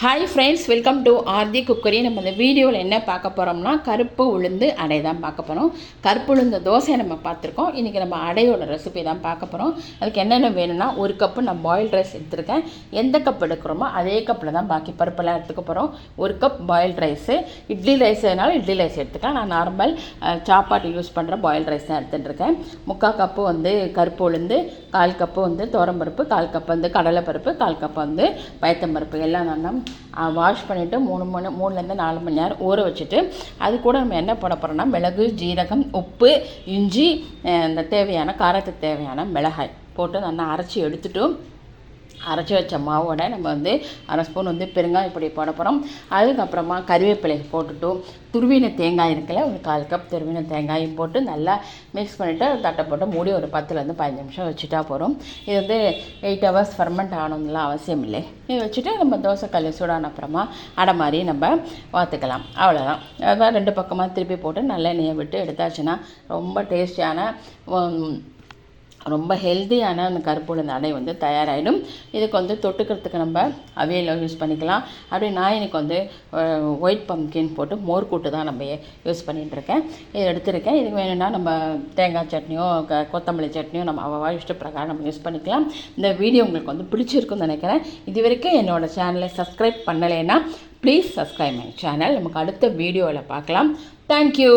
Hi friends, welcome to Aarthi cookery. நம்ம இந்த வீடியோவில் என்ன பார்க்க போகிறோம்னா கருப்பு உளுந்து அடை தான் பார்க்க போகிறோம். கருப்பு உளுந்து தோசை நம்ம பார்த்துருக்கோம். இன்றைக்கி நம்ம அடையோட ரெசிபி தான் பார்க்க போகிறோம். அதுக்கு என்னென்ன வேணும்னா, ஒரு கப்பு நான் பாயில்ட் ரைஸ் எடுத்துருக்கேன். எந்த கப் எடுக்கிறோமோ அதே கப்பில் தான் பாக்கி பருப்பெல்லாம் எடுத்துக்க போகிறோம். ஒரு cup boiled rice, idli rice வேணாலும் இட்லி ரைஸ் எடுத்துக்கலாம். நான் நார்மல் சாப்பாட்டு யூஸ் பண்ணுற பாயில்ட் ரைஸ் தான் எடுத்துகிட்டுருக்கேன். 3/4 கப்பு வந்து கருப்பு உளுந்து, 1/4 கப்பு வந்து துவரம்பருப்பு, 1/4 கப்பு வந்து கடலைப்பருப்பு, 1/4 கப்பு வந்து பயத்தம்பருப்பு எல்லாம் நான் வாஷ் பண்ணிவிட்டு 3 4 மணி நேரம் ஊற வச்சுட்டு, அது கூட நம்ம என்ன போட போகிறோம்னா மிளகு, ஜீரகம், உப்பு, இஞ்சி, இந்த தேவையான காரத்துக்கு தேவையான மிளகாய் போட்டு நல்லா அரைச்சி வச்ச மாவோட நம்ம வந்து 1/2 ஸ்பூன் வந்து பெருங்காயம் இப்படி போட போகிறோம். அதுக்கப்புறமா கறிவேப்பிலை போட்டுட்டு துருவின தேங்காய் இருக்குல்ல, ஒரு 1/4 கப் துருவின தேங்காயும் போட்டு நல்லா மிக்ஸ் பண்ணிவிட்டு தட்டை போட்டு மூடி ஒரு 10 15 நிமிஷம் வச்சுட்டா போகிறோம். இது வந்து 8 ஹவர்ஸ் ஃபர்மெண்ட் ஆகணும்லாம் அவசியம் இல்லை. இது வச்சுட்டு நம்ம தோசைக்கல் சூடான அப்புறமா அடை மாதிரி நம்ம வாத்துக்கலாம். அவ்வளோதான். அதான் 2 பக்கமாக திருப்பி போட்டு நல்லெண்ணெயை விட்டு எடுத்தாச்சுன்னா ரொம்ப டேஸ்டியான ரொம்ப ஹெல்த்தியான அந்த கருப்பு உளுந்து அடை வந்து தயாராகிடும். இதுக்கு வந்து தொட்டுக்கிறதுக்கு நம்ம அவியல் யூஸ் பண்ணிக்கலாம். அப்படி நான் எனக்கு வந்து ஒயிட் பம்ப்கின் போட்டு மோர் கூட்டு தான் நம்ம யூஸ் பண்ணிகிட்ருக்கேன். இது எடுத்துருக்கேன். இதுக்கு வேணும்னா நம்ம தேங்காய் சட்னியோ கொத்தமல்லி சட்னியோ நம்ம அவள் இஷ்ட பிரகாரம் நம்ம யூஸ் பண்ணிக்கலாம். இந்த வீடியோ உங்களுக்கு வந்து பிடிச்சிருக்குன்னு நினைக்கிறேன். இது வரைக்கும் என்னோடய சேனலை சப்ஸ்கிரைப் பண்ணலைன்னா ப்ளீஸ் சப்ஸ்கிரைப் மை சேனல். நமக்கு அடுத்த வீடியோவில் பார்க்கலாம். தேங்க்யூ.